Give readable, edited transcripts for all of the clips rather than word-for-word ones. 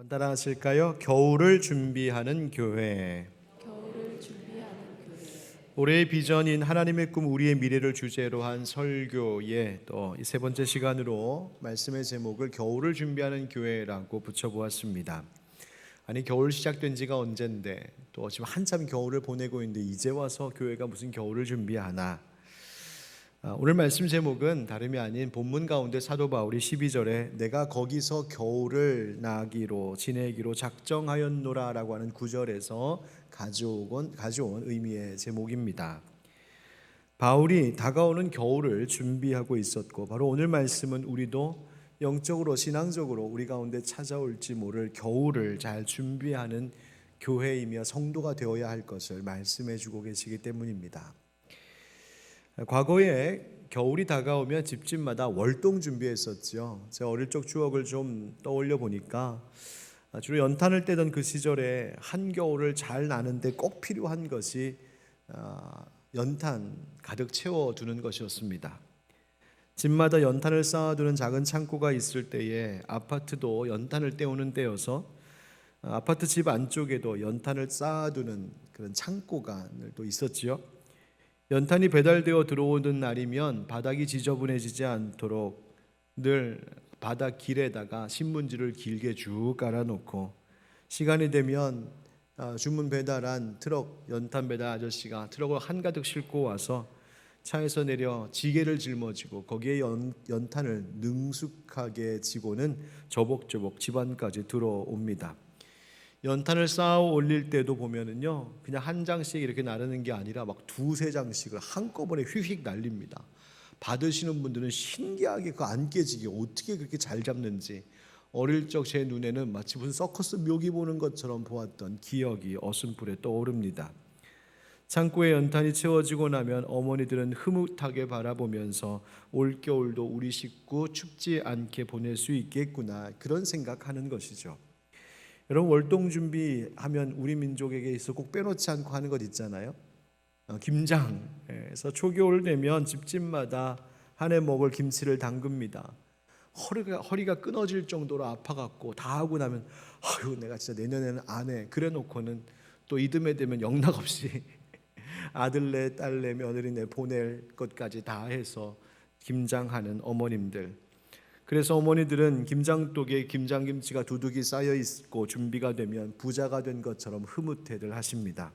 따라 하실까요? 겨울을 준비하는 교회. 겨울을 준비하는 교회. 올해의 비전인 하나님의 꿈 우리의 미래를 주제로 한 설교의 또 이 세 번째 시간으로 말씀의 제목을 겨울을 준비하는 교회라고 붙여보았습니다. 아니, 겨울 시작된 지가 언젠데 또 지금 한참 겨울을 보내고 있는데 이제 와서 교회가 무슨 겨울을 준비하나. 오늘 말씀 제목은 다름이 아닌 본문 가운데 사도 바울이 12절에 내가 거기서 겨울을 나기로 지내기로 작정하였노라 라고 하는 구절에서 가져온 의미의 제목입니다. 바울이 다가오는 겨울을 준비하고 있었고, 바로 오늘 말씀은 우리도 영적으로 신앙적으로 우리 가운데 찾아올지 모를 겨울을 잘 준비하는 교회이며 성도가 되어야 할 것을 말씀해 주고 계시기 때문입니다. 과거에 겨울이 다가오면 집집마다 월동 준비했었죠. 제가 어릴 적 추억을 좀 떠올려 보니까 주로 연탄을 떼던 그 시절에 한겨울을 잘 나는데 꼭 필요한 것이 연탄 가득 채워두는 것이었습니다. 집마다 연탄을 쌓아두는 작은 창고가 있을 때에 아파트도 연탄을 떼우는 때여서 아파트 집 안쪽에도 연탄을 쌓아두는 그런 창고가 또 있었지요. 연탄이 배달되어 들어오는 날이면 바닥이 지저분해지지 않도록 늘 바닥 길에다가 신문지를 길게 쭉 깔아놓고, 시간이 되면 주문 배달한 트럭 연탄 배달 아저씨가 트럭을 한가득 싣고 와서 차에서 내려 지게를 짊어지고 거기에 연탄을 능숙하게 지고는 저복저복 집 안까지 들어옵니다. 연탄을 쌓아 올릴 때도 보면은요, 그냥 한 장씩 이렇게 나르는 게 아니라 막 두세 장씩을 한꺼번에 휙휙 날립니다. 받으시는 분들은 신기하게 그 안 깨지게 어떻게 그렇게 잘 잡는지, 어릴 적 제 눈에는 마치 무슨 서커스 묘기 보는 것처럼 보았던 기억이 어슴풀에 떠오릅니다. 창고에 연탄이 채워지고 나면 어머니들은 흐뭇하게 바라보면서 올겨울도 우리 식구 춥지 않게 보낼 수 있겠구나, 그런 생각하는 것이죠. 여러분, 월동 준비하면 우리 민족에게 있어 꼭 빼놓지 않고 하는 것 있잖아요. 김장에서 초겨울 되면 집집마다 한 해 먹을 김치를 담급니다. 허리가 끊어질 정도로 아파갖고 다 하고 나면 아유, 내가 진짜 내년에는 안 해. 그래 놓고는 또 이듬해 되면 영락없이 아들네 딸네 며느리네 보낼 것까지 다 해서 김장하는 어머님들. 그래서 어머니들은 김장독에 김장김치가 두둑이 쌓여 있고 준비가 되면 부자가 된 것처럼 흐뭇해들 하십니다.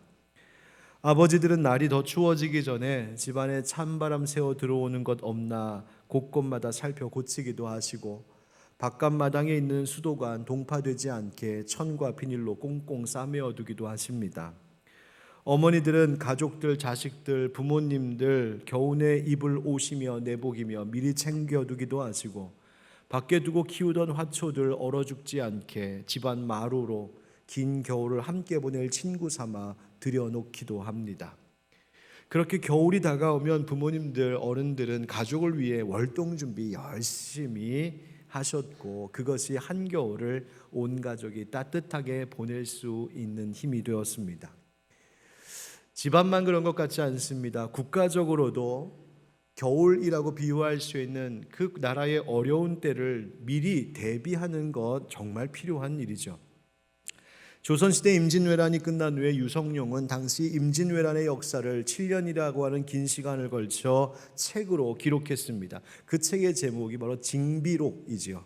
아버지들은 날이 더 추워지기 전에 집안에 찬바람 새어 들어오는 것 없나 곳곳마다 살펴 고치기도 하시고, 바깥 마당에 있는 수도관 동파되지 않게 천과 비닐로 꽁꽁 싸매어두기도 하십니다. 어머니들은 가족들, 자식들, 부모님들 겨우내 입을 옷이며 내복이며 미리 챙겨두기도 하시고, 밖에 두고 키우던 화초들 얼어 죽지 않게 집안 마루로 긴 겨울을 함께 보낼 친구 삼아 들여놓기도 합니다. 그렇게 겨울이 다가오면 부모님들, 어른들은 가족을 위해 월동 준비 열심히 하셨고, 그것이 한겨울을 온 가족이 따뜻하게 보낼 수 있는 힘이 되었습니다. 집안만 그런 것 같지 않습니다. 국가적으로도 겨울이라고 비유할 수 있는 그 나라의 어려운 때를 미리 대비하는 것 정말 필요한 일이죠. 조선시대 임진왜란이 끝난 후에 유성룡은 당시 임진왜란의 역사를 7년이라고 하는 긴 시간을 걸쳐 책으로 기록했습니다. 그 책의 제목이 바로 징비록이지요.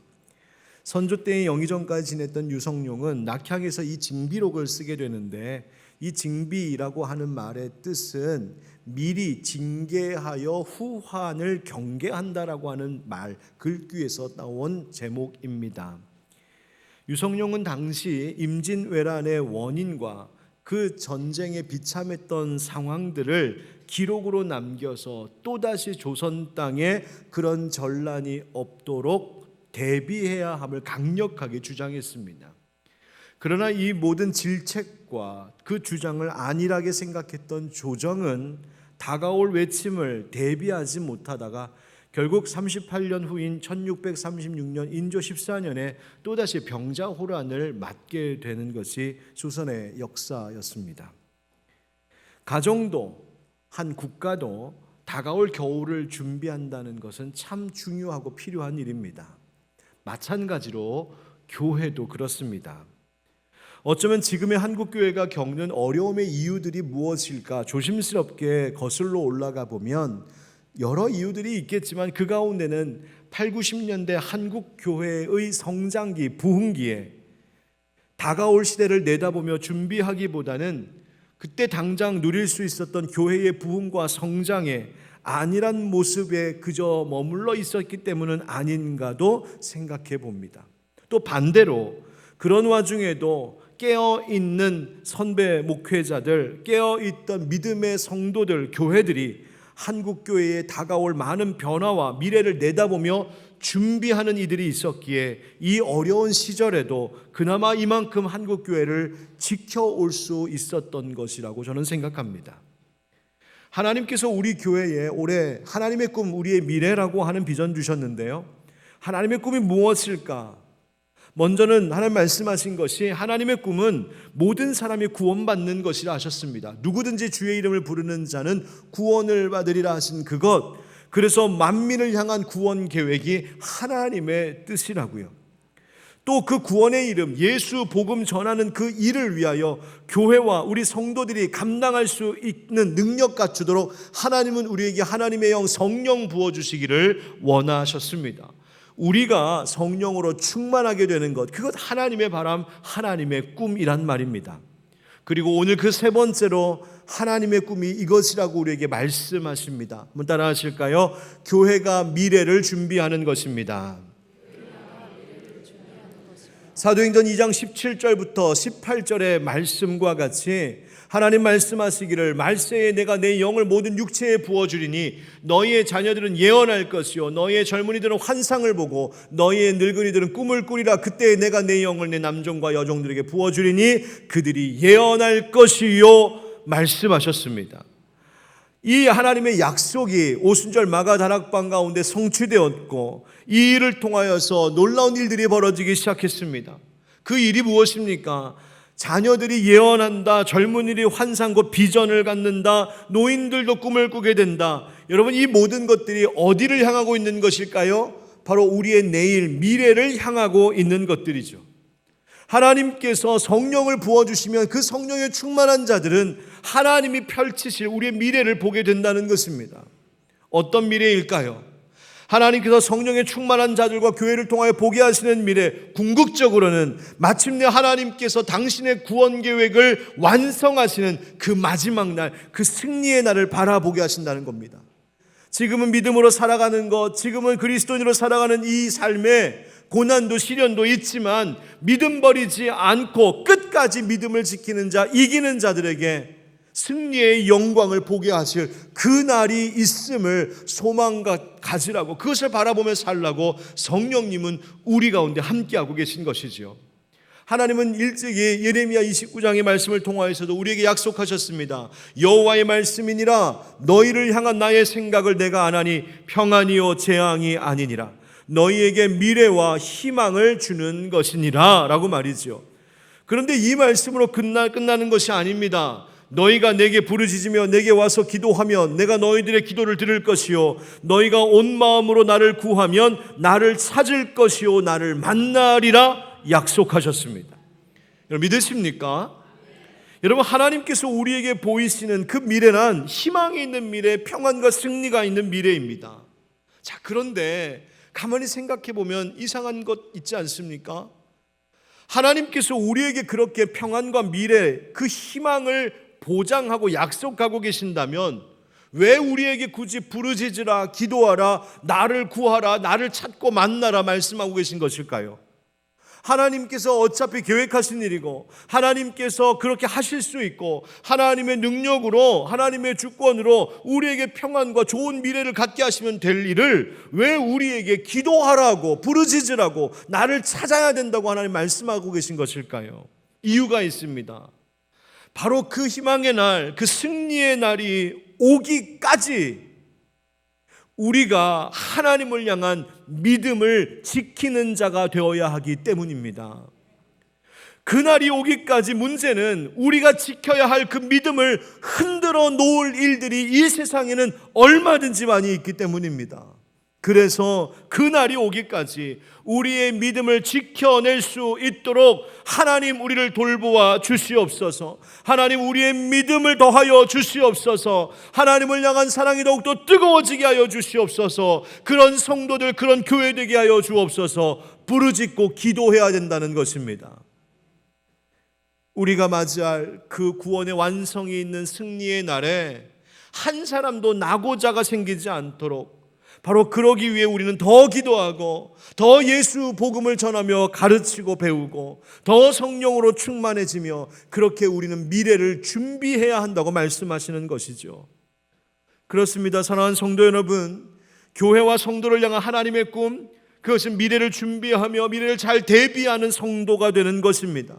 선조 때의 영의정까지 지냈던 유성룡은 낙향에서 이 징비록을 쓰게 되는데, 이 징비라고 하는 말의 뜻은 미리 징계하여 후환을 경계한다라고 하는 말, 글귀에서 나온 제목입니다. 유성룡은 당시 임진왜란의 원인과 그 전쟁에 비참했던 상황들을 기록으로 남겨서 또다시 조선 땅에 그런 전란이 없도록 대비해야 함을 강력하게 주장했습니다. 그러나 이 모든 질책과 그 주장을 안일하게 생각했던 조정은 다가올 외침을 대비하지 못하다가 결국 38년 후인 1636년 인조 14년에 또다시 병자호란을 맞게 되는 것이 조선의 역사였습니다. 가정도 한 국가도 다가올 겨울을 준비한다는 것은 참 중요하고 필요한 일입니다. 마찬가지로 교회도 그렇습니다. 어쩌면 지금의 한국교회가 겪는 어려움의 이유들이 무엇일까 조심스럽게 거슬러 올라가 보면 여러 이유들이 있겠지만 그 가운데는 8, 90년대 한국교회의 성장기, 부흥기에 다가올 시대를 내다보며 준비하기보다는 그때 당장 누릴 수 있었던 교회의 부흥과 성장에 안일한 모습에 그저 머물러 있었기 때문은 아닌가도 생각해 봅니다. 또 반대로 그런 와중에도 깨어있는 선배 목회자들, 깨어있던 믿음의 성도들, 교회들이 한국교회에 다가올 많은 변화와 미래를 내다보며 준비하는 이들이 있었기에 이 어려운 시절에도 그나마 이만큼 한국교회를 지켜올 수 있었던 것이라고 저는 생각합니다. 하나님께서 우리 교회에 올해 하나님의 꿈, 우리의 미래라고 하는 비전 주셨는데요. 하나님의 꿈이 무엇일까? 먼저는 하나님 말씀하신 것이 하나님의 꿈은 모든 사람이 구원받는 것이라 하셨습니다. 누구든지 주의 이름을 부르는 자는 구원을 받으리라 하신 그것, 그래서 만민을 향한 구원 계획이 하나님의 뜻이라고요. 또 그 구원의 이름, 예수 복음 전하는 그 일을 위하여 교회와 우리 성도들이 감당할 수 있는 능력 갖추도록 하나님은 우리에게 하나님의 영 성령 부어주시기를 원하셨습니다. 우리가 성령으로 충만하게 되는 것, 그것 하나님의 바람, 하나님의 꿈이란 말입니다. 그리고 오늘 그 세 번째로 하나님의 꿈이 이것이라고 우리에게 말씀하십니다. 한번 따라 하실까요? 교회가 미래를 준비하는 것입니다. 사도행전 2장 17절부터 18절의 말씀과 같이 하나님 말씀하시기를 말세에 내가 내 영을 모든 육체에 부어주리니 너희의 자녀들은 예언할 것이요 너희의 젊은이들은 환상을 보고 너희의 늙은이들은 꿈을 꾸리라. 그때 내가 내 영을 내 남종과 여종들에게 부어주리니 그들이 예언할 것이요 말씀하셨습니다. 이 하나님의 약속이 오순절 마가다락방 가운데 성취되었고 이 일을 통하여서 놀라운 일들이 벌어지기 시작했습니다. 그 일이 무엇입니까? 자녀들이 예언한다, 젊은이들이 환상과 비전을 갖는다, 노인들도 꿈을 꾸게 된다. 여러분, 이 모든 것들이 어디를 향하고 있는 것일까요? 바로 우리의 내일, 미래를 향하고 있는 것들이죠. 하나님께서 성령을 부어주시면 그 성령에 충만한 자들은 하나님이 펼치실 우리의 미래를 보게 된다는 것입니다. 어떤 미래일까요? 하나님께서 성령에 충만한 자들과 교회를 통하여 보게 하시는 미래, 궁극적으로는 마침내 하나님께서 당신의 구원 계획을 완성하시는 그 마지막 날, 그 승리의 날을 바라보게 하신다는 겁니다. 지금은 믿음으로 살아가는 것, 지금은 그리스도인으로 살아가는 이 삶에 고난도 시련도 있지만 믿음 버리지 않고 끝까지 믿음을 지키는 자, 이기는 자들에게 승리의 영광을 보게 하실 그 날이 있음을 소망과 가지라고, 그것을 바라보며 살라고 성령님은 우리 가운데 함께하고 계신 것이지요. 하나님은 일찍이 예레미야 29장의 말씀을 통하여서도 우리에게 약속하셨습니다. 여호와의 말씀이니라 너희를 향한 나의 생각을 내가 아나니 평안이요 재앙이 아니니라. 너희에게 미래와 희망을 주는 것이니라 라고 말이죠. 그런데 이 말씀으로 끝나는 것이 아닙니다. 너희가 내게 부르짖으며 내게 와서 기도하면 내가 너희들의 기도를 들을 것이요 너희가 온 마음으로 나를 구하면 나를 찾을 것이요 나를 만나리라 약속하셨습니다. 여러분 믿으십니까? 여러분, 하나님께서 우리에게 보이시는 그 미래란 희망이 있는 미래, 평안과 승리가 있는 미래입니다. 자, 그런데 가만히 생각해 보면 이상한 것 있지 않습니까? 하나님께서 우리에게 그렇게 평안과 미래, 그 희망을 보장하고 약속하고 계신다면 왜 우리에게 굳이 부르짖으라, 기도하라, 나를 구하라, 나를 찾고 만나라 말씀하고 계신 것일까요? 하나님께서 어차피 계획하신 일이고 하나님께서 그렇게 하실 수 있고 하나님의 능력으로, 하나님의 주권으로 우리에게 평안과 좋은 미래를 갖게 하시면 될 일을 왜 우리에게 기도하라고, 부르짖으라고, 나를 찾아야 된다고 하나님 말씀하고 계신 것일까요? 이유가 있습니다. 바로 그 희망의 날, 그 승리의 날이 오기까지 우리가 하나님을 향한 믿음을 지키는 자가 되어야 하기 때문입니다. 그날이 오기까지 문제는 우리가 지켜야 할 그 믿음을 흔들어 놓을 일들이 이 세상에는 얼마든지 많이 있기 때문입니다. 그래서 그날이 오기까지 우리의 믿음을 지켜낼 수 있도록 하나님 우리를 돌보아 주시옵소서. 하나님 우리의 믿음을 더하여 주시옵소서. 하나님을 향한 사랑이 더욱더 뜨거워지게 하여 주시옵소서. 그런 성도들, 그런 교회 되게 하여 주옵소서. 부르짖고 기도해야 된다는 것입니다. 우리가 맞이할 그 구원의 완성이 있는 승리의 날에 한 사람도 낙오자가 생기지 않도록 바로 그러기 위해 우리는 더 기도하고 더 예수 복음을 전하며 가르치고 배우고 더 성령으로 충만해지며 그렇게 우리는 미래를 준비해야 한다고 말씀하시는 것이죠. 그렇습니다. 사랑하는 성도 여러분, 교회와 성도를 향한 하나님의 꿈, 그것은 미래를 준비하며 미래를 잘 대비하는 성도가 되는 것입니다.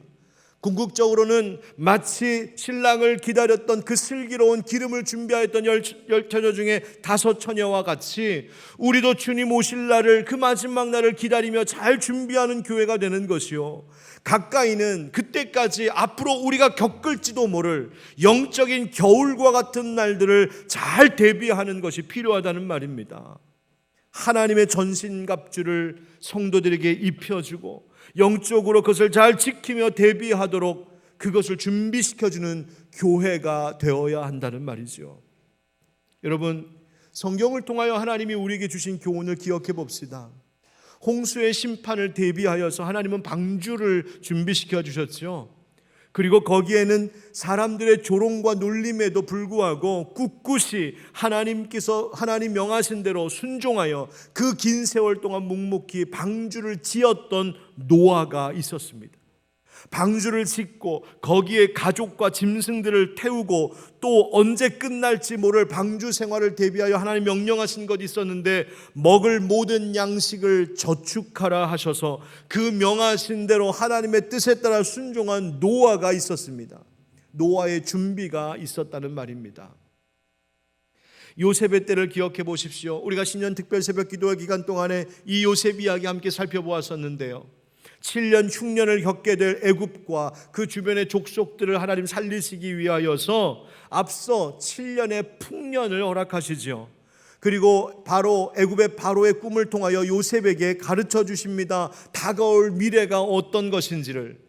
궁극적으로는 마치 신랑을 기다렸던 그 슬기로운 기름을 준비하였던 10처녀 중에 5처녀와 같이 우리도 주님 오실 날을, 그 마지막 날을 기다리며 잘 준비하는 교회가 되는 것이요, 가까이는 그때까지 앞으로 우리가 겪을지도 모를 영적인 겨울과 같은 날들을 잘 대비하는 것이 필요하다는 말입니다. 하나님의 전신갑주를 성도들에게 입혀주고 영적으로 그것을 잘 지키며 대비하도록 그것을 준비시켜주는 교회가 되어야 한다는 말이죠. 여러분, 성경을 통하여 하나님이 우리에게 주신 교훈을 기억해 봅시다. 홍수의 심판을 대비하여서 하나님은 방주를 준비시켜 주셨죠. 그리고 거기에는 사람들의 조롱과 놀림에도 불구하고 꿋꿋이 하나님 명하신 대로 순종하여 그 긴 세월 동안 묵묵히 방주를 지었던 노아가 있었습니다. 방주를 짓고 거기에 가족과 짐승들을 태우고 또 언제 끝날지 모를 방주 생활을 대비하여 하나님 명령하신 것이 있었는데 먹을 모든 양식을 저축하라 하셔서 그 명하신 대로 하나님의 뜻에 따라 순종한 노아가 있었습니다. 노아의 준비가 있었다는 말입니다. 요셉의 때를 기억해 보십시오. 우리가 신년 특별 새벽 기도회 기간 동안에 이 요셉 이야기 함께 살펴보았었는데요, 7년 흉년을 겪게 될 애굽과 그 주변의 족속들을 하나님 살리시기 위하여서 앞서 7년의 풍년을 허락하시죠. 그리고 바로 애굽의 바로의 꿈을 통하여 요셉에게 가르쳐 주십니다. 다가올 미래가 어떤 것인지를.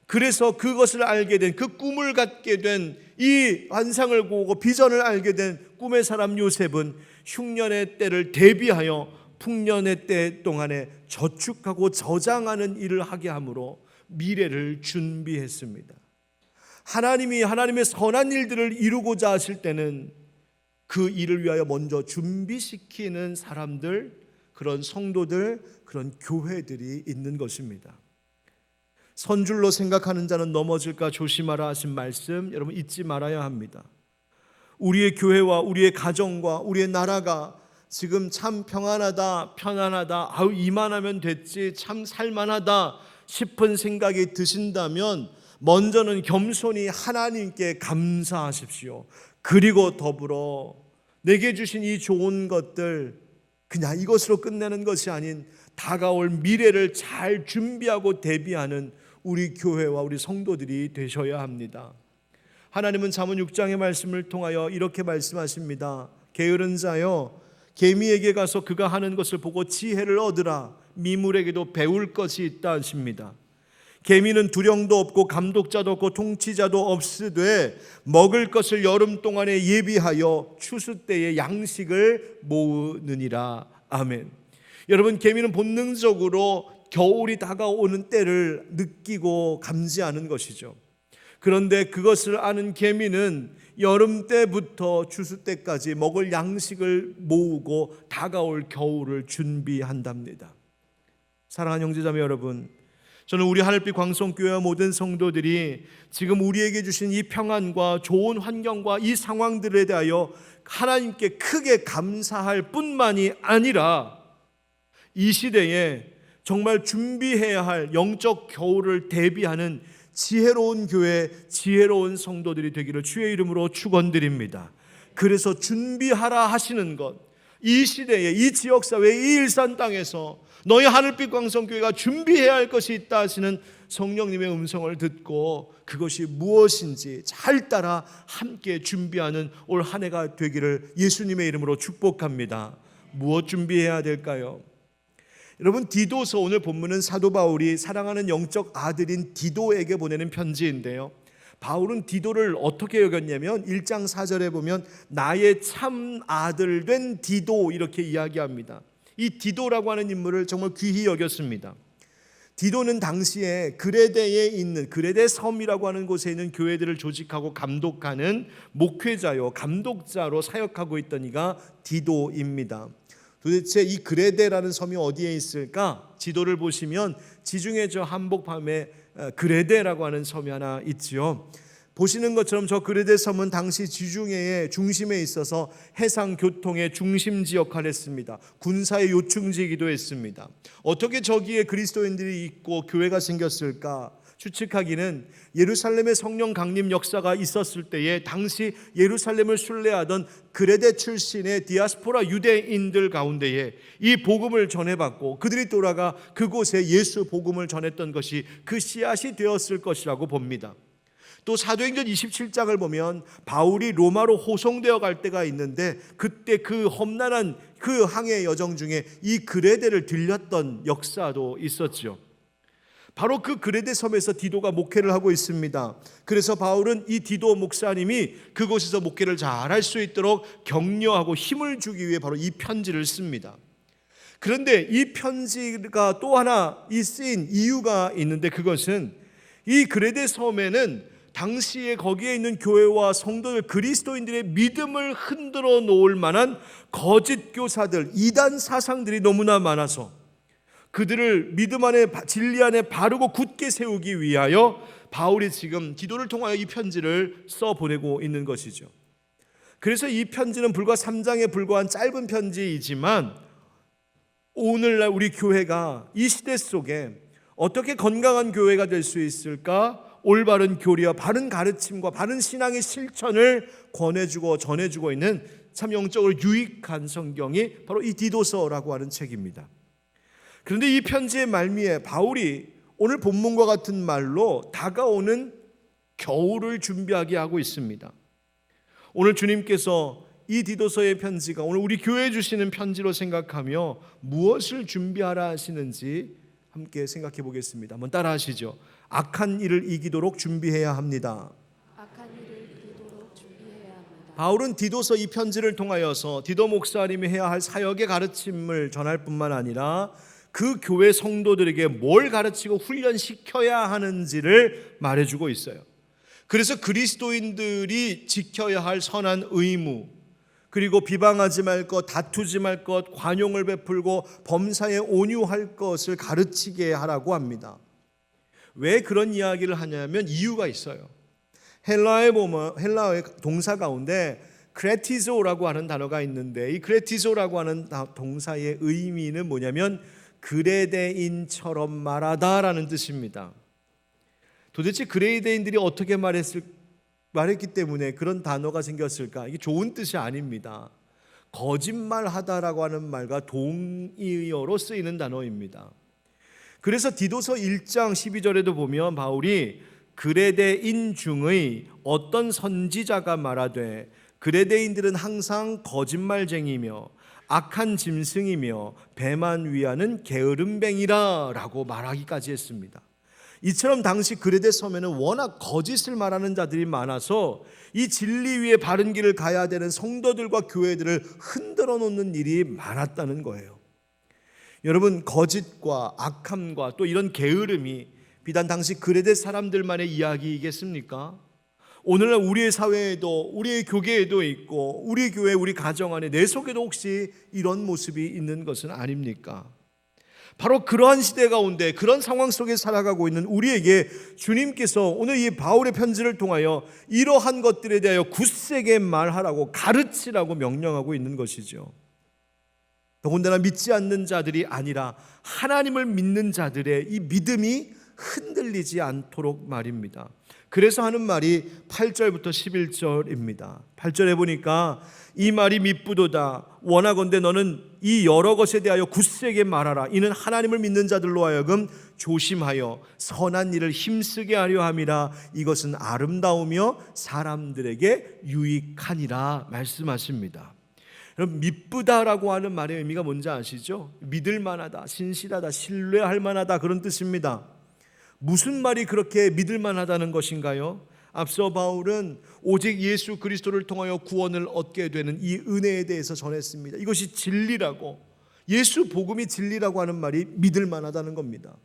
그래서 그것을 알게 된, 그 꿈을 갖게 된, 이 환상을 보고 비전을 알게 된 꿈의 사람 요셉은 흉년의 때를 대비하여 풍년의 때 동안에 저축하고 저장하는 일을 하게 함으로 미래를 준비했습니다. 하나님이 하나님의 선한 일들을 이루고자 하실 때는 그 일을 위하여 먼저 준비시키는 사람들, 그런 성도들, 그런 교회들이 있는 것입니다. 선줄로 생각하는 자는 넘어질까 조심하라 하신 말씀 여러분 잊지 말아야 합니다. 우리의 교회와 우리의 가정과 우리의 나라가 지금 참 평안하다, 편안하다, 아우 이만하면 됐지, 참 살만하다 싶은 생각이 드신다면 먼저는 겸손히 하나님께 감사하십시오. 그리고 더불어 내게 주신 이 좋은 것들 그냥 이것으로 끝내는 것이 아닌 다가올 미래를 잘 준비하고 대비하는 우리 교회와 우리 성도들이 되셔야 합니다. 하나님은 잠언 6장의 말씀을 통하여 이렇게 말씀하십니다. 게으른 자여, 개미에게 가서 그가 하는 것을 보고 지혜를 얻으라. 미물에게도 배울 것이 있다 하십니다. 개미는 두령도 없고 감독자도 없고 통치자도 없으되 먹을 것을 여름 동안에 예비하여 추수 때에 양식을 모으느니라. 아멘. 여러분, 개미는 본능적으로 겨울이 다가오는 때를 느끼고 감지하는 것이죠. 그런데 그것을 아는 개미는 여름 때부터 추수 때까지 먹을 양식을 모으고 다가올 겨울을 준비한답니다. 사랑하는 형제자매 여러분, 저는 우리 하늘빛 광성교회와 모든 성도들이 지금 우리에게 주신 이 평안과 좋은 환경과 이 상황들에 대하여 하나님께 크게 감사할 뿐만이 아니라 이 시대에 정말 준비해야 할 영적 겨울을 대비하는 지혜로운 교회, 지혜로운 성도들이 되기를 주의 이름으로 축원드립니다. 그래서 준비하라 하시는 것, 이 시대에, 이 지역사회, 이 일산 땅에서 너희 하늘빛 광성교회가 준비해야 할 것이 있다 하시는 성령님의 음성을 듣고 그것이 무엇인지 잘 따라 함께 준비하는 올 한 해가 되기를 예수님의 이름으로 축복합니다. 무엇 준비해야 될까요? 여러분, 디도서, 오늘 본문은 사도 바울이 사랑하는 영적 아들인 디도에게 보내는 편지인데요, 바울은 디도를 어떻게 여겼냐면 1장 4절에 보면 나의 참 아들 된 디도 이렇게 이야기합니다. 이 디도라고 하는 인물을 정말 귀히 여겼습니다. 디도는 당시에 그레데에 있는 그레데 섬이라고 하는 곳에 있는 교회들을 조직하고 감독하는 목회자요, 감독자로 사역하고 있던 이가 디도입니다. 도대체 이 그레데라는 섬이 어디에 있을까? 지도를 보시면 지중해 저 한복판에 그레데라고 하는 섬이 하나 있지요. 보시는 것처럼 저 그레데 섬은 당시 지중해의 중심에 있어서 해상 교통의 중심지 역할을 했습니다. 군사의 요충지이기도 했습니다. 어떻게 저기에 그리스도인들이 있고 교회가 생겼을까? 추측하기는 예루살렘의 성령 강림 역사가 있었을 때에 당시 예루살렘을 순례하던 그레데 출신의 디아스포라 유대인들 가운데에 이 복음을 전해받고 그들이 돌아가 그곳에 예수 복음을 전했던 것이 그 씨앗이 되었을 것이라고 봅니다. 또 사도행전 27장을 보면 바울이 로마로 호송되어 갈 때가 있는데 그때 그 험난한 그 항해 여정 중에 이 그레데를 들렸던 역사도 있었죠. 바로 그 그레데 섬에서 디도가 목회를 하고 있습니다. 그래서 바울은 이 디도 목사님이 그곳에서 목회를 잘할 수 있도록 격려하고 힘을 주기 위해 바로 이 편지를 씁니다. 그런데 이 편지가 또 하나 쓰인 이유가 있는데, 그것은 이 그레데 섬에는 당시에 거기에 있는 교회와 성도들, 그리스도인들의 믿음을 흔들어 놓을 만한 거짓 교사들, 이단 사상들이 너무나 많아서 그들을 믿음 안에, 진리 안에 바르고 굳게 세우기 위하여 바울이 지금 디도를 통하여 이 편지를 써보내고 있는 것이죠. 그래서 이 편지는 불과 3장에 불과한 짧은 편지이지만 오늘날 우리 교회가 이 시대 속에 어떻게 건강한 교회가 될 수 있을까? 올바른 교리와 바른 가르침과 바른 신앙의 실천을 권해주고 전해주고 있는 참 영적으로 유익한 성경이 바로 이 디도서라고 하는 책입니다. 그런데 이 편지의 말미에 바울이 오늘 본문과 같은 말로 다가오는 겨울을 준비하게 하고 있습니다. 오늘 주님께서 이 디도서의 편지가 오늘 우리 교회에 주시는 편지로 생각하며 무엇을 준비하라 하시는지 함께 생각해 보겠습니다. 한번 따라 하시죠. 악한 일을 이기도록 준비해야 합니다. 악한 일을 이기도록 준비해야 합니다. 바울은 디도서 이 편지를 통하여서 디도 목사님이 해야 할 사역의 가르침을 전할 뿐만 아니라 그 교회 성도들에게 뭘 가르치고 훈련시켜야 하는지를 말해주고 있어요. 그래서 그리스도인들이 지켜야 할 선한 의무, 그리고 비방하지 말 것, 다투지 말 것, 관용을 베풀고 범사에 온유할 것을 가르치게 하라고 합니다. 왜 그런 이야기를 하냐면 이유가 있어요. 헬라어의 동사 가운데 크레티조라고 하는 단어가 있는데 이 크레티조라고 하는 동사의 의미는 뭐냐면 그레데인처럼 말하다라는 뜻입니다. 도대체 그레데인들이 어떻게 말했기 때문에 그런 단어가 생겼을까? 이게 좋은 뜻이 아닙니다. 거짓말하다라고 하는 말과 동의어로 쓰이는 단어입니다. 그래서 디도서 1장 12절에도 보면 바울이 그레데인 중의 어떤 선지자가 말하되 그레데인들은 항상 거짓말쟁이며 악한 짐승이며 배만 위하는 게으름뱅이라 라고 말하기까지 했습니다. 이처럼 당시 그레데 섬에는 워낙 거짓을 말하는 자들이 많아서 이 진리 위에 바른 길을 가야 되는 성도들과 교회들을 흔들어 놓는 일이 많았다는 거예요. 여러분, 거짓과 악함과 또 이런 게으름이 비단 당시 그레데 사람들만의 이야기이겠습니까? 오늘날 우리의 사회에도, 우리의 교계에도 있고 우리 교회, 우리 가정 안에, 내 속에도 혹시 이런 모습이 있는 것은 아닙니까? 바로 그러한 시대 가운데, 그런 상황 속에 살아가고 있는 우리에게 주님께서 오늘 이 바울의 편지를 통하여 이러한 것들에 대하여 굳세게 말하라고, 가르치라고 명령하고 있는 것이죠. 더군다나 믿지 않는 자들이 아니라 하나님을 믿는 자들의 이 믿음이 흔들리지 않도록 말입니다. 그래서 하는 말이 8절부터 11절입니다. 8절에 보니까 이 말이 미쁘도다. 원하건대 너는 이 여러 것에 대하여 굳세게 말하라. 이는 하나님을 믿는 자들로 하여금 조심하여 선한 일을 힘쓰게 하려 함이라. 이것은 아름다우며 사람들에게 유익하니라 말씀하십니다. 여러분, 미쁘다라고 하는 말의 의미가 뭔지 아시죠? 믿을 만하다, 신실하다, 신뢰할 만하다, 그런 뜻입니다. 무슨 말이 그렇게 믿을 만하다는 것인가요? 앞서 바울은 오직 예수 그리스도를 통하여 구원을 얻게 되는 이 은혜에 대해서 전했습니다. 이것이 진리라고, 예수 복음이 진리라고 하는 말이 믿을 만하다는 겁니다.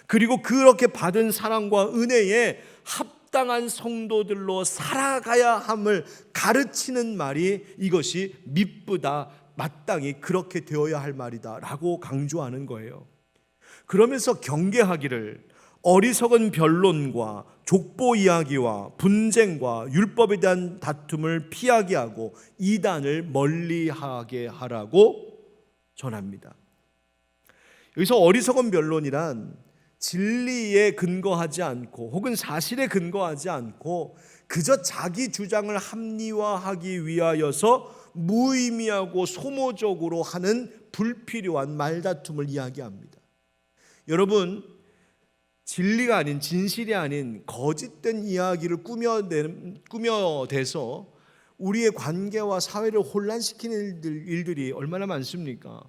그리고 그렇게 받은 사랑과 은혜에 합당한 성도들로 살아가야 함을 가르치는 말이 이것이 미쁘다, 마땅히 그렇게 되어야 할 말이다 라고 강조하는 거예요. 그러면서 경계하기를 어리석은 변론과 족보 이야기와 분쟁과 율법에 대한 다툼을 피하게 하고 이단을 멀리하게 하라고 전합니다. 여기서 어리석은 변론이란 진리에 근거하지 않고 혹은 사실에 근거하지 않고 그저 자기 주장을 합리화하기 위하여서 무의미하고 소모적으로 하는 불필요한 말다툼을 이야기합니다. 여러분, 진리가 아닌, 진실이 아닌 거짓된 이야기를 꾸며대서 우리의 관계와 사회를 혼란시키는 일들이 얼마나 많습니까?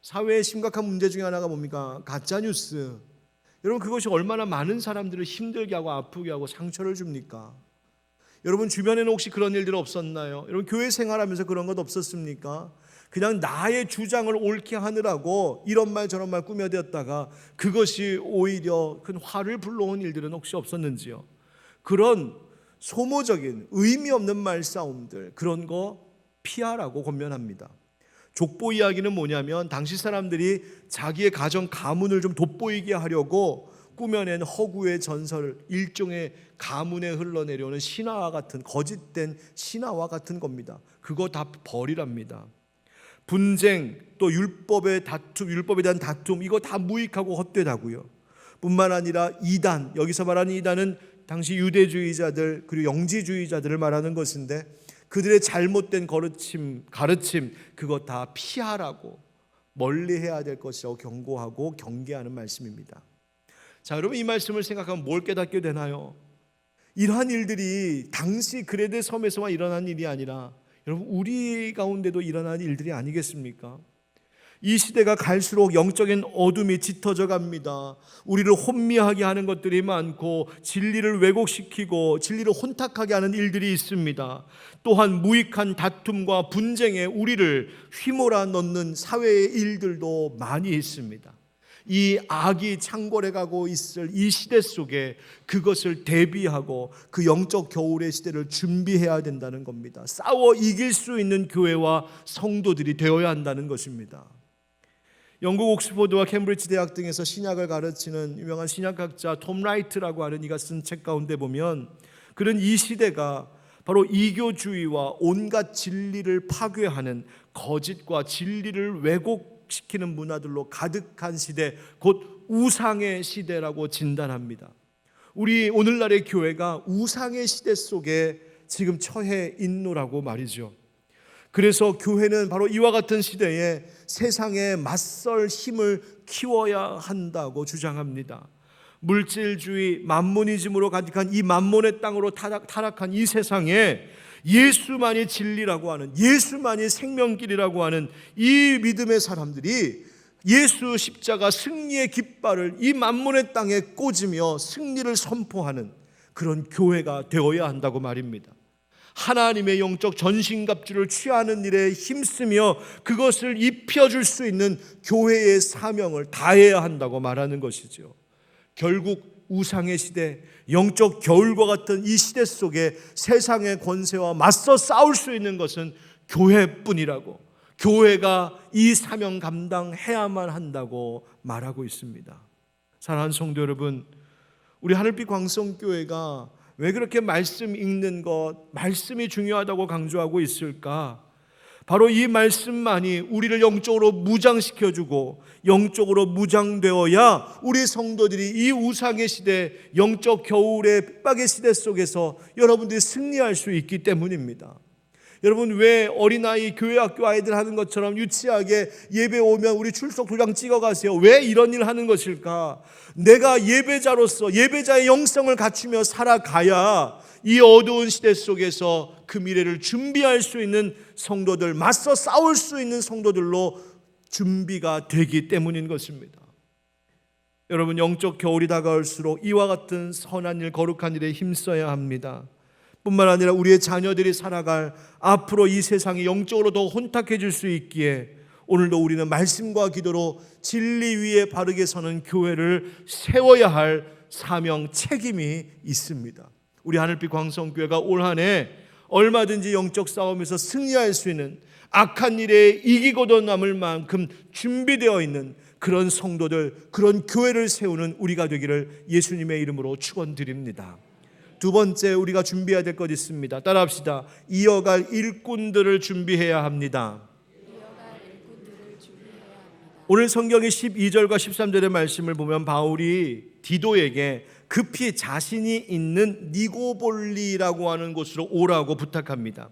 사회의 심각한 문제 중에 하나가 뭡니까? 가짜뉴스. 여러분, 그것이 얼마나 많은 사람들을 힘들게 하고 아프게 하고 상처를 줍니까? 여러분, 주변에는 혹시 그런 일들 없었나요? 여러분, 교회 생활하면서 그런 것 없었습니까? 그냥 나의 주장을 옳게 하느라고 이런 말 저런 말 꾸며대었다가 그것이 오히려 큰 화를 불러온 일들은 혹시 없었는지요? 그런 소모적인 의미 없는 말싸움들, 그런 거 피하라고 권면합니다. 족보 이야기는 뭐냐면 당시 사람들이 자기의 가정 가문을 좀 돋보이게 하려고 꾸며낸 허구의 전설, 일종의 가문에 흘러내려오는 신화와 같은, 거짓된 신화와 같은 겁니다. 그거 다 버리랍니다. 분쟁, 또 율법에 대한 다툼, 이거 다 무익하고 헛되다고요. 뿐만 아니라 이단, 여기서 말하는 이단은 당시 유대주의자들 그리고 영지주의자들을 말하는 것인데 그들의 잘못된 가르침 그거 다 피하라고, 멀리해야 될 것이라고 경고하고 경계하는 말씀입니다. 자, 여러분, 이 말씀을 생각하면 뭘 깨닫게 되나요? 이러한 일들이 당시 그레데 섬에서만 일어난 일이 아니라 여러분, 우리 가운데도 일어난 일들이 아니겠습니까? 이 시대가 갈수록 영적인 어둠이 짙어져 갑니다. 우리를 혼미하게 하는 것들이 많고 진리를 왜곡시키고 진리를 혼탁하게 하는 일들이 있습니다. 또한 무익한 다툼과 분쟁에 우리를 휘몰아 넣는 사회의 일들도 많이 있습니다. 이 악이 창궐해가고 있을 이 시대 속에 그것을 대비하고 그 영적 겨울의 시대를 준비해야 된다는 겁니다. 싸워 이길 수 있는 교회와 성도들이 되어야 한다는 것입니다. 영국 옥스퍼드와 캠브리지 대학 등에서 신약을 가르치는 유명한 신약학자 톰 라이트라고 하는 이가 쓴 책 가운데 보면 그는 이 시대가 바로 이교주의와 온갖 진리를 파괴하는 거짓과 진리를 왜곡시키는 문화들로 가득한 시대, 곧 우상의 시대라고 진단합니다. 우리 오늘날의 교회가 우상의 시대 속에 지금 처해 있노라고 말이죠. 그래서 교회는 바로 이와 같은 시대에 세상에 맞설 힘을 키워야 한다고 주장합니다. 물질주의, 만모니즘으로 가득한 이 만몬의 땅으로 타락한 이 세상에 예수만이 진리라고 하는, 예수만이 생명길이라고 하는 이 믿음의 사람들이 예수 십자가 승리의 깃발을 이 만몬의 땅에 꽂으며 승리를 선포하는 그런 교회가 되어야 한다고 말입니다. 하나님의 영적 전신갑주를 취하는 일에 힘쓰며 그것을 입혀줄 수 있는 교회의 사명을 다해야 한다고 말하는 것이죠. 결국 우상의 시대, 영적 겨울과 같은 이 시대 속에 세상의 권세와 맞서 싸울 수 있는 것은 교회뿐이라고, 교회가 이 사명 감당해야만 한다고 말하고 있습니다. 사랑하는 성도 여러분, 우리 하늘빛 광성교회가 왜 그렇게 말씀 읽는 것, 말씀이 중요하다고 강조하고 있을까? 바로 이 말씀만이 우리를 영적으로 무장시켜주고 영적으로 무장되어야 우리 성도들이 이 우상의 시대, 영적 겨울의 핍박의 시대 속에서 여러분들이 승리할 수 있기 때문입니다. 여러분, 왜 어린아이 교회 학교 아이들 하는 것처럼 유치하게 예배 오면 우리 출석 도장 찍어 가세요? 왜 이런 일 하는 것일까? 내가 예배자로서 예배자의 영성을 갖추며 살아가야 이 어두운 시대 속에서 그 미래를 준비할 수 있는 성도들, 맞서 싸울 수 있는 성도들로 준비가 되기 때문인 것입니다. 여러분, 영적 겨울이 다가올수록 이와 같은 선한 일, 거룩한 일에 힘써야 합니다. 뿐만 아니라 우리의 자녀들이 살아갈 앞으로 이 세상이 영적으로 더 혼탁해질 수 있기에 오늘도 우리는 말씀과 기도로 진리 위에 바르게 서는 교회를 세워야 할 사명, 책임이 있습니다. 우리 하늘빛 광성교회가 올 한 해 얼마든지 영적 싸움에서 승리할 수 있는, 악한 일에 이기고도 남을 만큼 준비되어 있는 그런 성도들, 그런 교회를 세우는 우리가 되기를 예수님의 이름으로 축원드립니다. 두 번째, 우리가 준비해야 될 것 있습니다. 따라합시다. 이어갈 일꾼들을 준비해야 합니다. 오늘 성경의 12절과 13절의 말씀을 보면 바울이 디도에게 급히 자신이 있는 니고볼리라고 하는 곳으로 오라고 부탁합니다.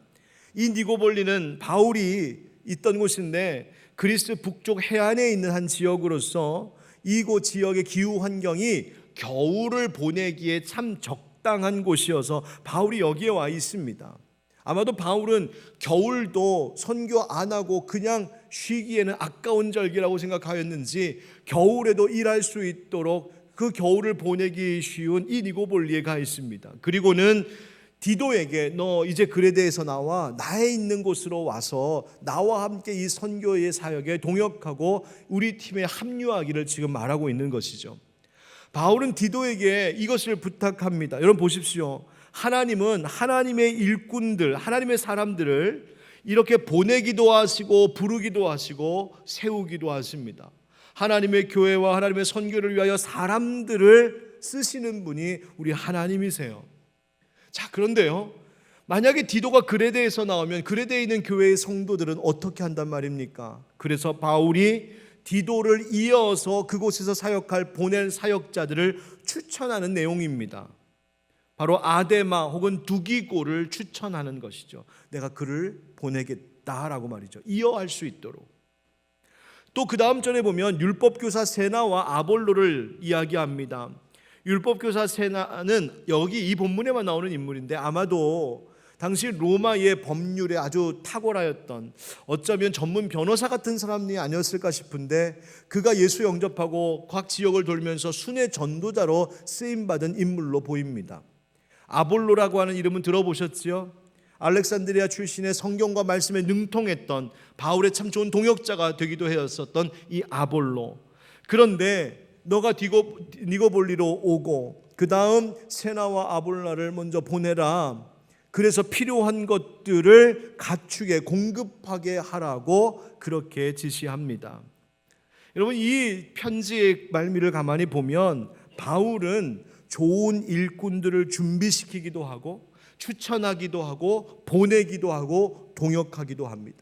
이 니고볼리는 바울이 있던 곳인데 그리스 북쪽 해안에 있는 한 지역으로서 이곳 지역의 기후 환경이 겨울을 보내기에 참 적당한 곳이어서 바울이 여기에 와 있습니다. 아마도 바울은 겨울도 선교 안 하고 그냥 쉬기에는 아까운 절기라고 생각하였는지 겨울에도 일할 수 있도록 그 겨울을 보내기 쉬운 이 니고볼리에 가 있습니다. 그리고는 디도에게 너 이제 그레데에서 나와 나의 있는 곳으로 와서 나와 함께 이 선교의 사역에 동역하고 우리 팀에 합류하기를 지금 말하고 있는 것이죠. 바울은 디도에게 이것을 부탁합니다. 여러분 보십시오. 하나님은 하나님의 일꾼들, 하나님의 사람들을 이렇게 보내기도 하시고 부르기도 하시고 세우기도 하십니다. 하나님의 교회와 하나님의 선교를 위하여 사람들을 쓰시는 분이 우리 하나님이세요. 자, 그런데요, 만약에 디도가 그레데에서 나오면 그레데에 있는 교회의 성도들은 어떻게 한단 말입니까? 그래서 바울이 디도를 이어서 그곳에서 사역할 보낼 사역자들을 추천하는 내용입니다. 바로 아데마 혹은 두기고를 추천하는 것이죠. 내가 그를 보내겠다라고 말이죠. 이어할 수 있도록. 또 그 다음 절에 보면 율법교사 세나와 아볼로를 이야기합니다. 율법교사 세나는 여기 이 본문에만 나오는 인물인데 아마도 당시 로마의 법률에 아주 탁월하였던, 어쩌면 전문 변호사 같은 사람이 아니었을까 싶은데 그가 예수 영접하고 각 지역을 돌면서 순회 전도자로 쓰임받은 인물로 보입니다. 아볼로라고 하는 이름은 들어보셨지요? 알렉산드리아 출신의 성경과 말씀에 능통했던 바울의 참 좋은 동역자가 되기도 하였었던 이 아볼로. 그런데 너가 니고볼리로 오고 그 다음 세나와 아볼라를 먼저 보내라. 그래서 필요한 것들을 갖추게 공급하게 하라고 그렇게 지시합니다. 여러분, 이 편지의 말미를 가만히 보면 바울은 좋은 일꾼들을 준비시키기도 하고 추천하기도 하고 보내기도 하고 동역하기도 합니다.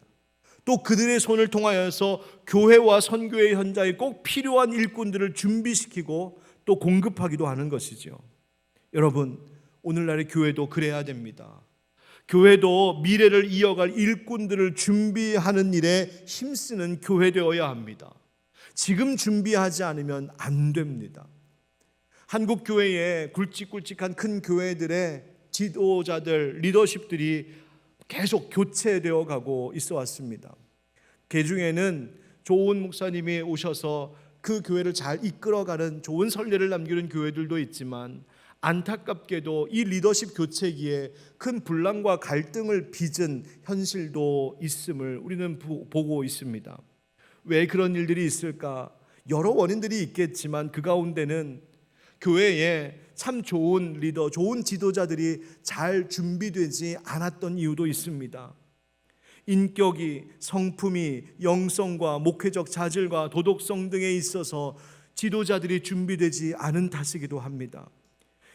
또 그들의 손을 통하여서 교회와 선교의 현장에 꼭 필요한 일꾼들을 준비시키고 또 공급하기도 하는 것이죠. 여러분, 오늘날의 교회도 그래야 됩니다. 교회도 미래를 이어갈 일꾼들을 준비하는 일에 힘쓰는 교회 되어야 합니다. 지금 준비하지 않으면 안 됩니다. 한국 교회에 굵직굵직한 큰 교회들의 지도자들, 리더십들이 계속 교체되어 가고 있어 왔습니다. 그 중에는 좋은 목사님이 오셔서 그 교회를 잘 이끌어가는 좋은 선례를 남기는 교회들도 있지만 안타깝게도 이 리더십 교체기에 큰 분란과 갈등을 빚은 현실도 있음을 우리는 보고 있습니다. 왜 그런 일들이 있을까? 여러 원인들이 있겠지만 그 가운데는 교회에 참 좋은 리더, 좋은 지도자들이 잘 준비되지 않았던 이유도 있습니다. 인격이, 성품이, 영성과 목회적 자질과 도덕성 등에 있어서 지도자들이 준비되지 않은 탓이기도 합니다.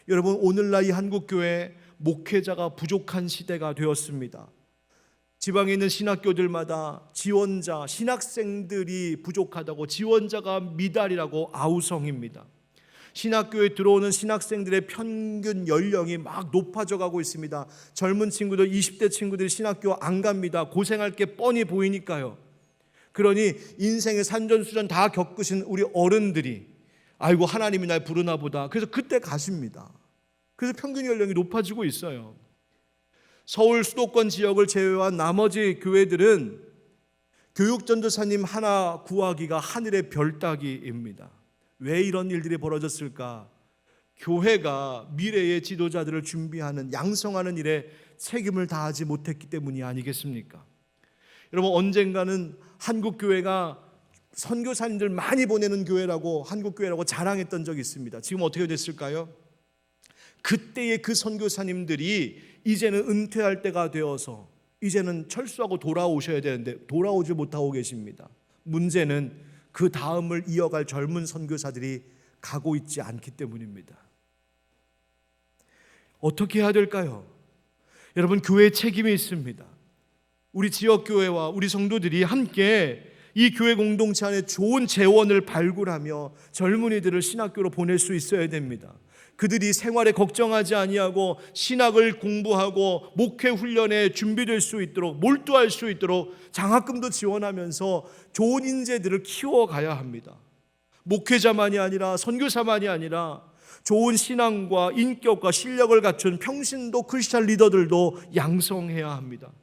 여러분, 오늘날 이 한국교회 목회자가 부족한 시대가 되었습니다. 지방에 있는 신학교들마다 지원자, 신학생들이 부족하다고 지원자가 미달이라고 아우성입니다. 신학교에 들어오는 신학생들의 평균 연령이 막 높아져 가고 있습니다. 젊은 친구들, 20대 친구들이 신학교 안 갑니다. 고생할 게 뻔히 보이니까요. 그러니 인생의 산전수전 다 겪으신 우리 어른들이 아이고 하나님이 날 부르나 보다. 그래서 그때 가십니다. 그래서 평균 연령이 높아지고 있어요. 서울 수도권 지역을 제외한 나머지 교회들은 교육전도사님 하나 구하기가 하늘의 별 따기입니다. 왜 이런 일들이 벌어졌을까? 교회가 미래의 지도자들을 준비하는 양성하는 일에 책임을 다하지 못했기 때문이 아니겠습니까? 여러분, 언젠가는 한국 교회가 선교사님들 많이 보내는 교회라고, 한국 교회라고 자랑했던 적이 있습니다. 지금 어떻게 됐을까요? 그때의 그 선교사님들이 이제는 은퇴할 때가 되어서 이제는 철수하고 돌아오셔야 되는데 돌아오지 못하고 계십니다. 문제는 그 다음을 이어갈 젊은 선교사들이 가고 있지 않기 때문입니다. 어떻게 해야 될까요? 여러분, 교회에 책임이 있습니다. 우리 지역교회와 우리 성도들이 함께 이 교회 공동체 안에 좋은 재원을 발굴하며 젊은이들을 신학교로 보낼 수 있어야 됩니다. 그들이 생활에 걱정하지 아니하고 신학을 공부하고 목회 훈련에 준비될 수 있도록, 몰두할 수 있도록 장학금도 지원하면서 좋은 인재들을 키워가야 합니다. 목회자만이 아니라, 선교사만이 아니라 좋은 신앙과 인격과 실력을 갖춘 평신도 크리스찬 리더들도 양성해야 합니다.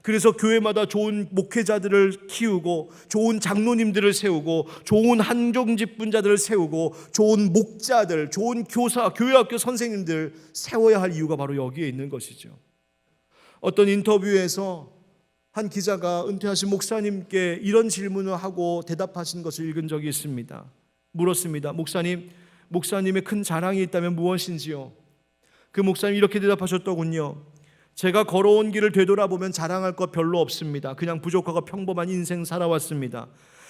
그래서 교회마다 좋은 목회자들을 키우고 좋은 장로님들을 세우고 좋은 한종직분자들을 세우고 좋은 목자들, 좋은 교사, 교회학교 선생님들 세워야 할 이유가 바로 여기에 있는 것이죠. 어떤 인터뷰에서 한 기자가 은퇴하신 목사님께 이런 질문을 하고 대답하신 것을 읽은 적이 있습니다. 물었습니다. 목사님의 큰 자랑이 있다면 무엇인지요? 그 목사님이 이렇게 대답하셨더군요. 제가 걸어온 길을 되돌아보면 자랑할 것 별로 없습니다. 그냥 부족하고 평범한 인생 살아왔습니다.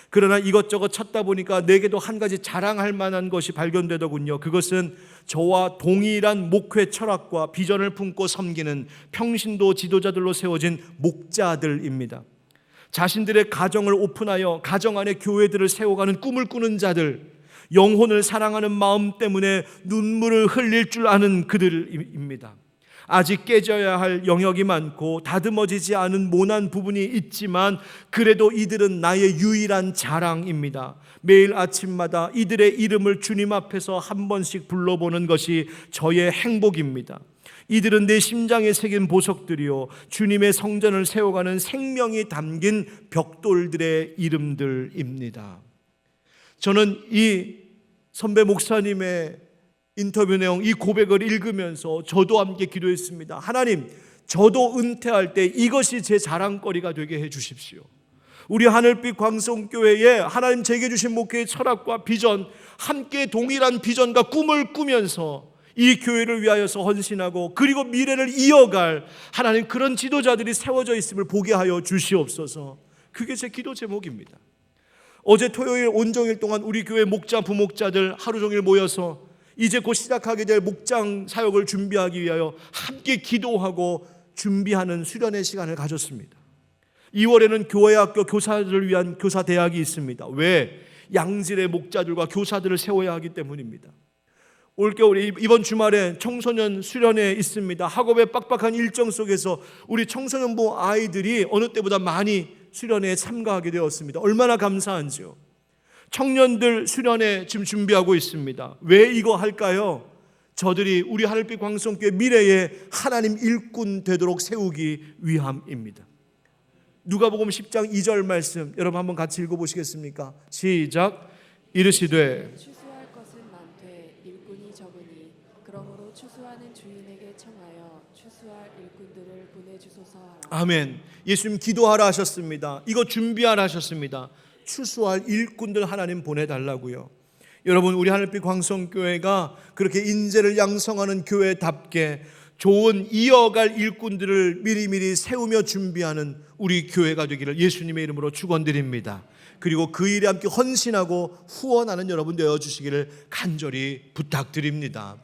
그러나 이것저것 찾다 보니까 내게도 한 가지 자랑할 만한 것이 발견되더군요. 그것은 저와 동일한 목회 철학과 비전을 품고 섬기는 평신도 지도자들로 세워진 목자들입니다. 자신들의 가정을 오픈하여 가정 안에 교회들을 세워가는 꿈을 꾸는 자들, 영혼을 사랑하는 마음 때문에 눈물을 흘릴 줄 아는 그들입니다. 아직 깨져야 할 영역이 많고 다듬어지지 않은 모난 부분이 있지만 그래도 이들은 나의 유일한 자랑입니다. 매일 아침마다 이들의 이름을 주님 앞에서 한 번씩 불러보는 것이 저의 행복입니다. 이들은 내 심장에 새긴 보석들이요, 주님의 성전을 세워가는 생명이 담긴 벽돌들의 이름들입니다. 저는 이 선배 목사님의 인터뷰 내용, 이 고백을 읽으면서 저도 함께 기도했습니다. 하나님, 저도 은퇴할 때 이것이 제 자랑거리가 되게 해 주십시오. 우리 하늘빛 광성교회에 하나님 제게 주신 목회의 철학과 비전, 함께 동일한 비전과 꿈을 꾸면서 이 교회를 위하여서 헌신하고 그리고 미래를 이어갈 하나님 그런 지도자들이 세워져 있음을 보게 하여 주시옵소서. 그게 제 기도 제목입니다. 어제 토요일 온종일 동안 우리 교회 목자, 부목자들 하루 종일 모여서 이제 곧 시작하게 될 목장 사역을 준비하기 위하여 함께 기도하고 준비하는 수련의 시간을 가졌습니다. 2월에는 교회학교 교사들을 위한 교사대학이 있습니다. 왜? 양질의 목자들과 교사들을 세워야 하기 때문입니다. 올겨울 이번 주말에 청소년 수련회 있습니다. 학업의 빡빡한 일정 속에서 우리 청소년부 아이들이 어느 때보다 많이 수련회에 참가하게 되었습니다. 얼마나 감사한지요. 청년들 수련회 지금 준비하고 있습니다. 왜 이거 할까요? 저들이 우리 하늘빛 광성교회 미래에 하나님 일꾼 되도록 세우기 위함입니다. 누가복음 10장 2절 말씀 여러분 한번 같이 읽어보시겠습니까? 시작. 이르시되 추수할 것은 많되 일꾼이 적으니 그러므로 추수하는 주인에게 청하여 추수할 일꾼들을 보내주소서 하라. 아멘. 예수님 기도하라 하셨습니다. 이거 준비하라 하셨습니다. 추수할 일꾼들 하나님 보내달라고요. 여러분, 우리 하늘빛 광성교회가 그렇게 인재를 양성하는 교회답게 좋은 이어갈 일꾼들을 미리미리 세우며 준비하는 우리 교회가 되기를 예수님의 이름으로 축원드립니다. 그리고 그 일에 함께 헌신하고 후원하는 여러분 되어주시기를 간절히 부탁드립니다.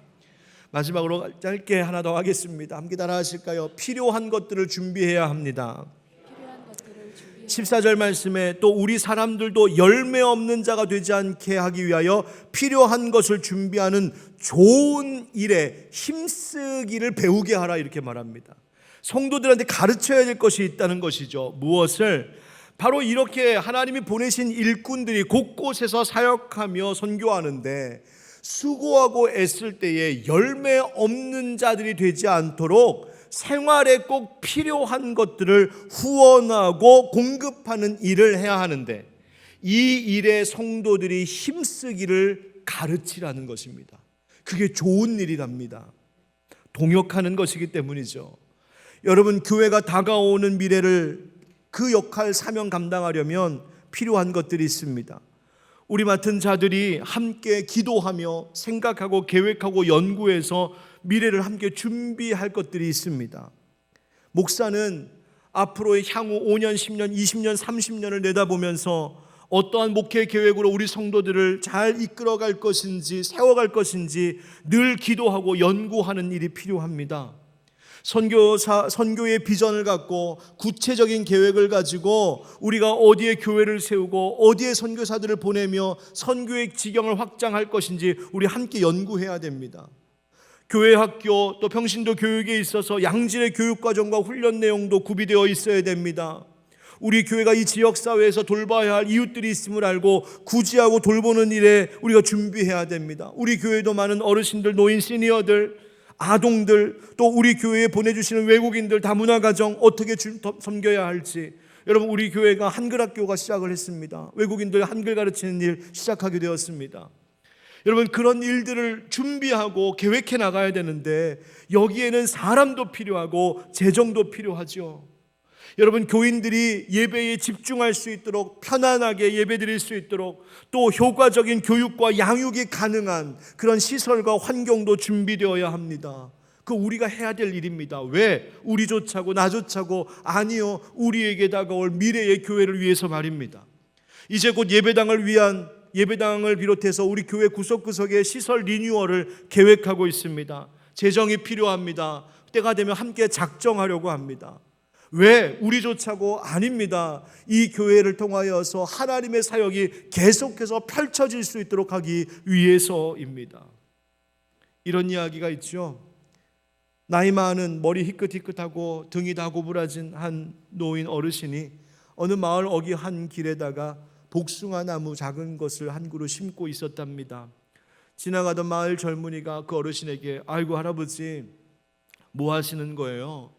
마지막으로 짧게 하나 더 하겠습니다. 함께 따라 하실까요? 필요한 것들을 준비해야 합니다. 필요한 것들을 준비해야 14절 말씀에 또 우리 사람들도 열매 없는 자가 되지 않게 하기 위하여 필요한 것을 준비하는 좋은 일에 힘쓰기를 배우게 하라 이렇게 말합니다. 성도들한테 가르쳐야 될 것이 있다는 것이죠. 무엇을? 바로 이렇게 하나님이 보내신 일꾼들이 곳곳에서 사역하며 선교하는데 수고하고 애쓸 때에 열매 없는 자들이 되지 않도록 생활에 꼭 필요한 것들을 후원하고 공급하는 일을 해야 하는데 이 일에 성도들이 힘쓰기를 가르치라는 것입니다. 그게 좋은 일이랍니다. 동역하는 것이기 때문이죠. 여러분, 교회가 다가오는 미래를 그 역할 사명 감당하려면 필요한 것들이 있습니다. 우리 맡은 자들이 함께 기도하며 생각하고 계획하고 연구해서 미래를 함께 준비할 것들이 있습니다. 목사는 앞으로의 향후 5년, 10년, 20년, 30년을 내다보면서 어떠한 목회 계획으로 우리 성도들을 잘 이끌어갈 것인지 세워갈 것인지 늘 기도하고 연구하는 일이 필요합니다. 선교의 비전을 갖고 구체적인 계획을 가지고 우리가 어디에 교회를 세우고 어디에 선교사들을 보내며 선교의 지경을 확장할 것인지 우리 함께 연구해야 됩니다. 교회 학교 또 평신도 교육에 있어서 양질의 교육과정과 훈련 내용도 구비되어 있어야 됩니다. 우리 교회가 이 지역사회에서 돌봐야 할 이웃들이 있음을 알고 구제하고 돌보는 일에 우리가 준비해야 됩니다. 우리 교회도 많은 어르신들, 노인, 시니어들, 아동들, 또 우리 교회에 보내주시는 외국인들 다문화가정 어떻게 섬겨야 할지. 여러분, 우리 교회가 한글학교가 시작을 했습니다. 외국인들 한글 가르치는 일 시작하게 되었습니다. 여러분, 그런 일들을 준비하고 계획해 나가야 되는데 여기에는 사람도 필요하고 재정도 필요하죠. 여러분, 교인들이 예배에 집중할 수 있도록 편안하게 예배드릴 수 있도록 또 효과적인 교육과 양육이 가능한 그런 시설과 환경도 준비되어야 합니다. 그 우리가 해야 될 일입니다. 왜? 우리조차고 나조차고 아니요, 우리에게 다가올 미래의 교회를 위해서 말입니다. 이제 곧 예배당을 비롯해서 우리 교회 구석구석의 시설 리뉴얼을 계획하고 있습니다. 재정이 필요합니다. 때가 되면 함께 작정하려고 합니다. 왜? 우리조차고 아닙니다. 이 교회를 통하여서 하나님의 사역이 계속해서 펼쳐질 수 있도록 하기 위해서입니다. 이런 이야기가 있죠. 나이 많은 머리 희끗희끗하고 등이 다 고부라진 한 노인 어르신이 어느 마을 어귀 한 길에다가 복숭아 나무 작은 것을 한 그루 심고 있었답니다. 지나가던 마을 젊은이가 그 어르신에게 아이고 할아버지 뭐 하시는 거예요?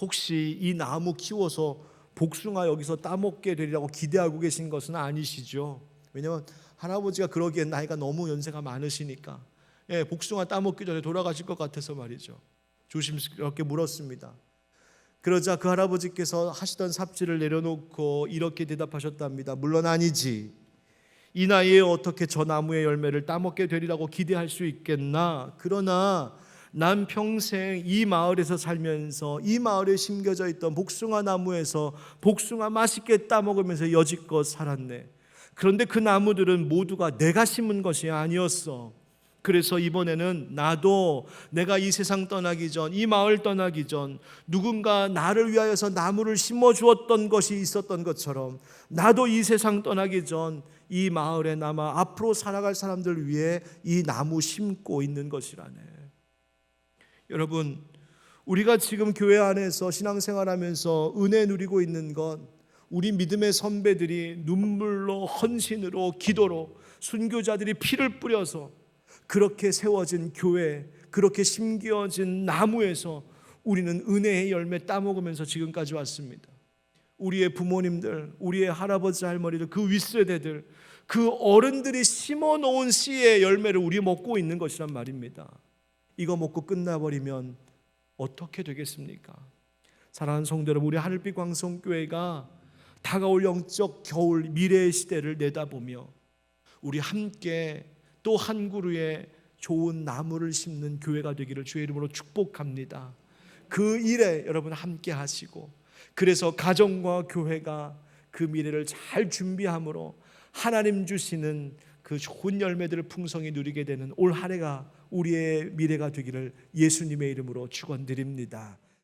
혹시 이 나무 키워서 복숭아 여기서 따먹게 되리라고 기대하고 계신 것은 아니시죠? 왜냐하면 할아버지가 그러기엔 나이가 너무 연세가 많으시니까 복숭아 따먹기 전에 돌아가실 것 같아서 말이죠. 조심스럽게 물었습니다. 그러자 그 할아버지께서 하시던 삽질을 내려놓고 이렇게 대답하셨답니다. 물론 아니지. 이 나이에 어떻게 저 나무의 열매를 따먹게 되리라고 기대할 수 있겠나? 그러나 난 평생 이 마을에서 살면서 이 마을에 심겨져 있던 복숭아 나무에서 복숭아 맛있게 따먹으면서 여지껏 살았네. 그런데 그 나무들은 모두가 내가 심은 것이 아니었어. 그래서 이번에는 나도 내가 이 세상 떠나기 전, 이 마을 떠나기 전 누군가 나를 위하여서 나무를 심어주었던 것이 있었던 것처럼 나도 이 세상 떠나기 전 이 마을에 남아 앞으로 살아갈 사람들을 위해 이 나무 심고 있는 것이라네. 여러분, 우리가 지금 교회 안에서 신앙생활하면서 은혜 누리고 있는 건 우리 믿음의 선배들이 눈물로 헌신으로 기도로 순교자들이 피를 뿌려서 그렇게 세워진 교회, 그렇게 심겨진 나무에서 우리는 은혜의 열매 따먹으면서 지금까지 왔습니다. 우리의 부모님들, 우리의 할아버지 할머니들, 그 윗세대들, 그 어른들이 심어놓은 씨의 열매를 우리 먹고 있는 것이란 말입니다. 이거 먹고 끝나버리면 어떻게 되겠습니까? 사랑하는 성도 여러분, 우리 하늘빛 광성교회가 다가올 영적 겨울 미래의 시대를 내다보며 우리 함께 또 한 그루의 좋은 나무를 심는 교회가 되기를 주의 이름으로 축복합니다. 그 일에 여러분 함께 하시고, 그래서 가정과 교회가 그 미래를 잘 준비함으로 하나님 주시는 그 좋은 열매들을 풍성히 누리게 되는 올 한 해가 우리의 미래가 되기를 예수님의 이름으로 축원드립니다.